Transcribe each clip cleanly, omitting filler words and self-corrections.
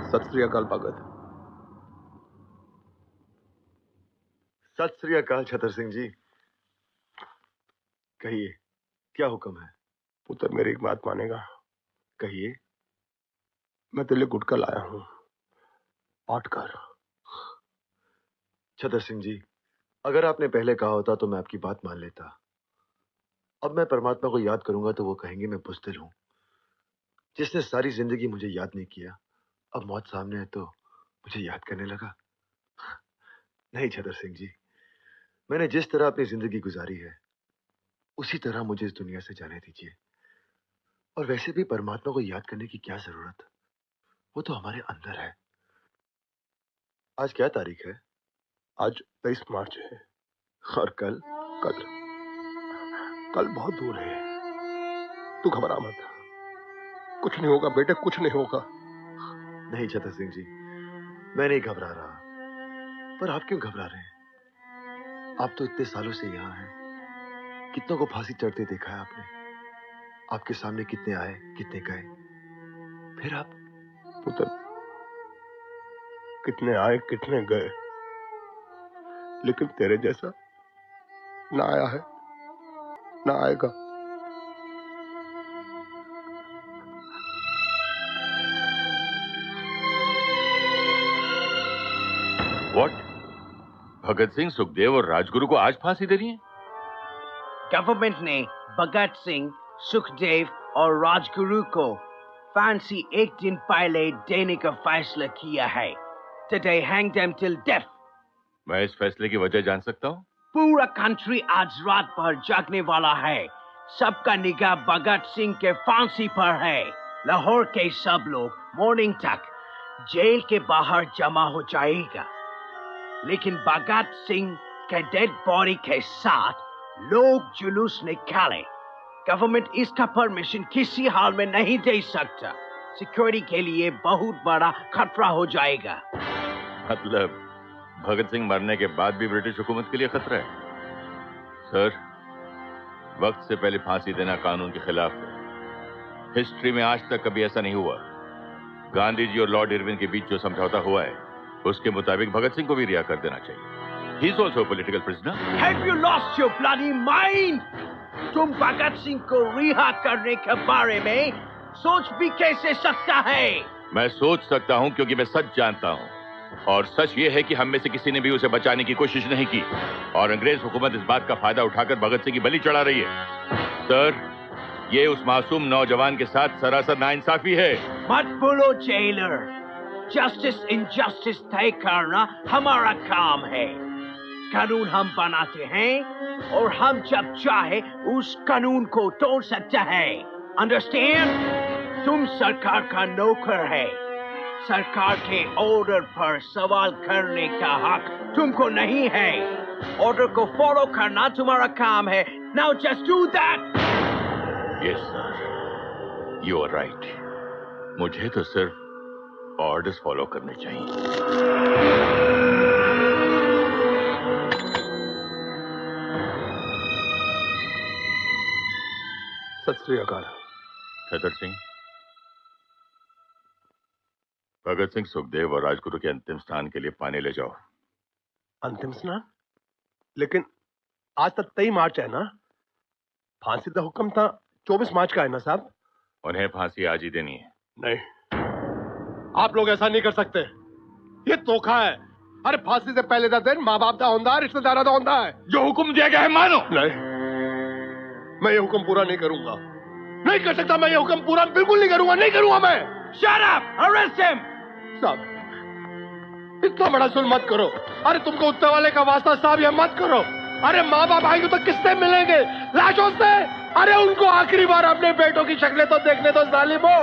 सत श्री अकाल भगत। सत श्री अकाल छतर सिंह जी। कहिए, क्या हुक्म है? पुत्र मेरी एक बात मानेगा? कहिए। मैं तेरे लिए गुटका लाया हूं, पाठ कर। छतर सिंह जी, अगर आपने पहले कहा होता तो मैं आपकी बात मान लेता। अब मैं परमात्मा को याद करूंगा तो वो कहेंगे मैं बुज़दिल हूं, जिसने सारी जिंदगी मुझे याद नहीं किया। अब मौत सामने है तो मुझे याद करने लगा। नहीं छतर सिंह जी, मैंने जिस तरह अपनी जिंदगी गुजारी है उसी तरह मुझे इस दुनिया से जाने दीजिए। और वैसे भी परमात्मा को याद करने की क्या जरूरत, वो तो हमारे अंदर है। आज क्या तारीख है? आज 23 मार्च है। और कल? कल कल बहुत दूर है। तू घबरा मत, कुछ नहीं होगा बेटे, कुछ नहीं होगा। नहीं छतर सिंह जी, मैं नहीं घबरा रहा। पर आप क्यों घबरा रहे हैं? आप तो इतने सालों से यहां हैं, कितनों को फांसी चढ़ते देखा है आपने। आपके सामने कितने आए, कितने गए, फिर आप। पुत्र, कितने आए कितने गए, लेकिन तेरे जैसा ना आया है ना आएगा। व्हाट? भगत सिंह, सुखदेव और राजगुरु को आज फांसी देनी है? गवर्नमेंट ने भगत सिंह, सुखदेव और राजगुरु को फांसी एक दिन पहले देने का फैसला किया है। Today hang them till death. मैं इस फैसले की वजह जान सकता हूँ? पूरा कंट्री आज रात भर जागने वाला है। सबका निगाह भगत सिंह के फांसी पर है। लाहौर के सब लोग मॉर्निंग तक जेल के बाहर जमा हो जाएगा, लेकिन भगत सिंह के डेड बॉडी के साथ लोग जुलूस निकाले। गवर्नमेंट इसका परमिशन किसी हाल में नहीं दे सकता। सिक्योरिटी के लिए बहुत बड़ा खतरा हो जाएगा। मतलब भगत सिंह मरने के बाद भी ब्रिटिश हुकूमत के लिए खतरा है? सर, वक्त से पहले फांसी देना कानून के खिलाफ है। हिस्ट्री में आज तक कभी ऐसा नहीं हुआ। गांधी जी और लॉर्ड इरविन के बीच जो समझौता हुआ है उसके मुताबिक भगत सिंह को भी रिहा कर देना चाहिए। He is also a political prisoner. Have you lost your bloody mind? तुम भगत सिंह को रिहा करने के बारे में सोच भी कैसे सकता है? मैं सोच सकता हूं क्योंकि मैं सच जानता हूं, और सच ये है कि हम में से किसी ने भी उसे बचाने की कोशिश नहीं की, और अंग्रेज हुकूमत इस बात का फायदा उठाकर भगत सिंह की बलि चढ़ा रही है। सर, ये उस मासूम नौजवान के साथ सरासर नाइंसाफी है। मत बोलो जेलर, जस्टिस इनजस्टिस तय करना हमारा काम है। कानून हम बनाते हैं और हम जब चाहे उस कानून को तोड़ सकते हैं। अंडरस्टैंड? तुम सरकार का नौकर है। सरकार के ऑर्डर पर सवाल करने का हक तुमको नहीं है। ऑर्डर को फॉलो करना तुम्हारा काम है। Now just do that. Yes sir, you are right. मुझे तो सिर्फ ऑर्डर्स फॉलो करने चाहिए। सत श्री अकाल। छतर सिंह, भगत सिंह, सुखदेव और राजगुरु के अंतिम स्नान के लिए पानी ले जाओ। अंतिम स्नान? लेकिन आज तक 23 मार्च है ना? फांसी का हुक्म था 24 मार्च का है ना साहब? उन्हें फांसी आज ही देनी है। नहीं, आप लोग ऐसा नहीं कर सकते। ये धोखा है। अरे फांसी से पहले का दिन माँ बाप का होंदा, रिश्तेदार का होंदा है। जो हुक्म दिया गया है मानो। नहीं, मैं ये हुक्म पूरा नहीं करूंगा। नहीं कर सकता मैं ये हुक्म पूरा, बिल्कुल नहीं करूंगा, नहीं करूंगा मैं। Shut up! Arrest him! साहब, इतना बड़ा जुल्म मत करो। अरे तुमको उत्तर वाले का वास्ता साहब, ये मत करो। अरे माँ बाप आएंगे तो किससे मिलेंगे? लाशों से। अरे उनको आखिरी बार अपने बेटों की शक्लें तो देखने दो जालिमो।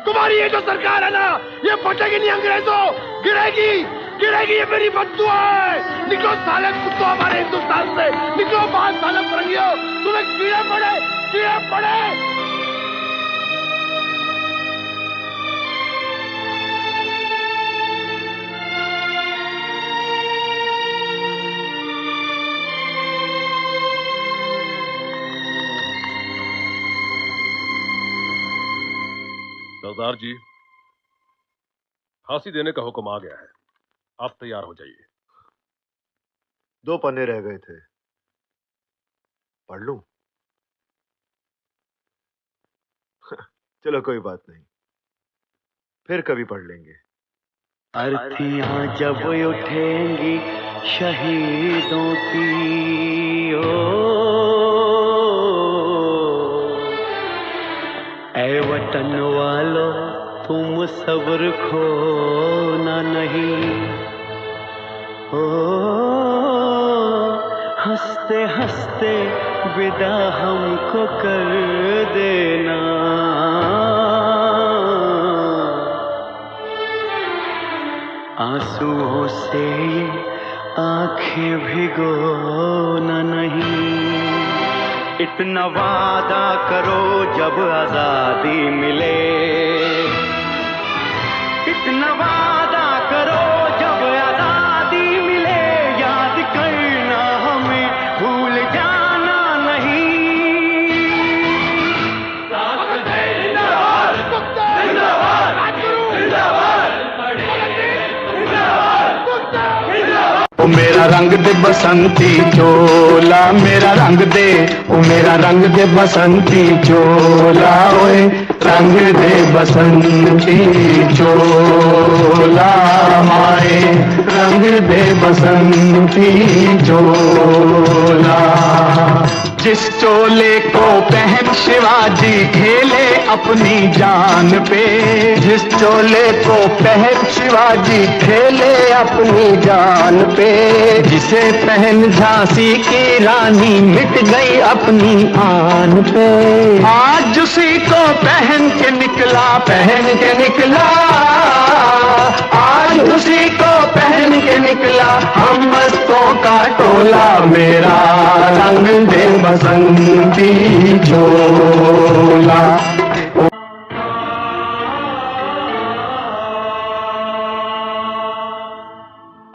तुम्हारी ये जो सरकार है ना, ये फटेगी नहीं अंग्रेजों, गिरेगी गिरेगी। ये मेरी बद्दुआ है। निकलो साले कुत्तों हमारे हिंदुस्तान से, निकलो बाहर साले फरंगियों। तुम्हें कीड़े पड़े, कीड़े पड़े। सरदार जी, फांसी देने का हुक्म आ गया है, आप तैयार हो जाइए। 2 पन्ने रह गए थे, पढ़ लूं? चलो कोई बात नहीं, फिर कभी पढ़ लेंगे। अर्थियां जब उठेंगी शहीदों की, ओ ऐ वतन वालों तुम सब्र खोना नहीं, ओ हंसते हंसते विदा हमको कर देना, आंसुओं से आंखें भिगोना नहीं। इतना वादा करो जब आजादी मिले, इतना वादा करो जब आजादी मिले, याद करना हमें भूल जाना नहीं। ओ मेरा रंग दे बसंती चोला, मेरा रंग दे, ओ मेरा रंग दे बसंती चोला, ओए रंग दे बसंती चोला, माए रंग दे बसंती चोला। जिस चोले को पहन शिवाजी खेले अपनी जान पे, जिस चोले को पहन शिवाजी खेले अपनी जान पे, जिसे पहन झांसी की रानी मिट गई अपनी आन पे, आज उसी को पहन के निकला, पहन के निकला, आज उसी को पहन के निकला हम मस्तों का टोला, मेरा रंग दे बसंती चोला।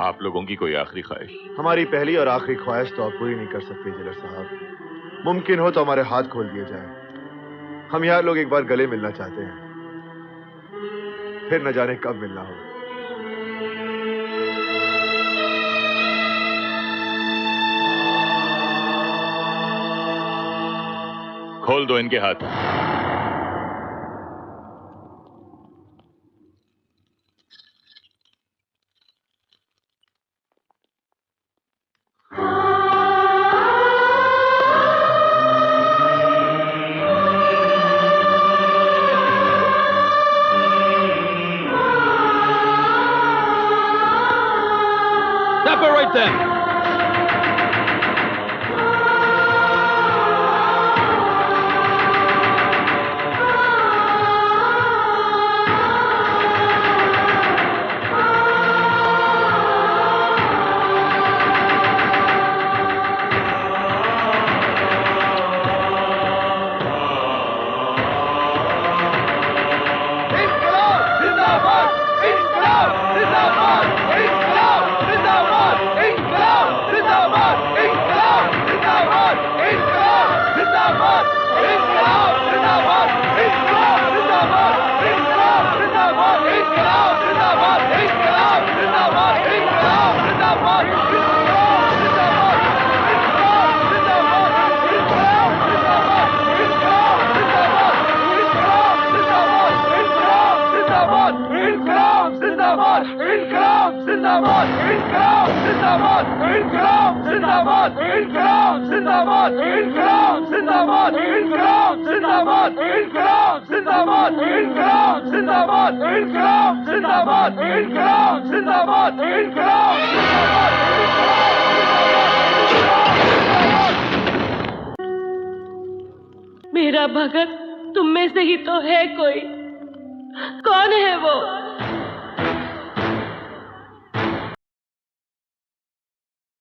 आप लोगों की कोई आखिरी ख्वाहिश? हमारी पहली और आखिरी ख्वाहिश तो आप पूरी नहीं कर सकते जेलर साहब। मुमकिन हो तो हमारे हाथ खोल दिए जाए। हम यार लोग एक बार गले मिलना चाहते हैं, फिर न जाने कब मिलना हो। खोल दो इनके हाथ। Separate them. मेरा भगत तुम में से ही तो है कोई। कौन है वो?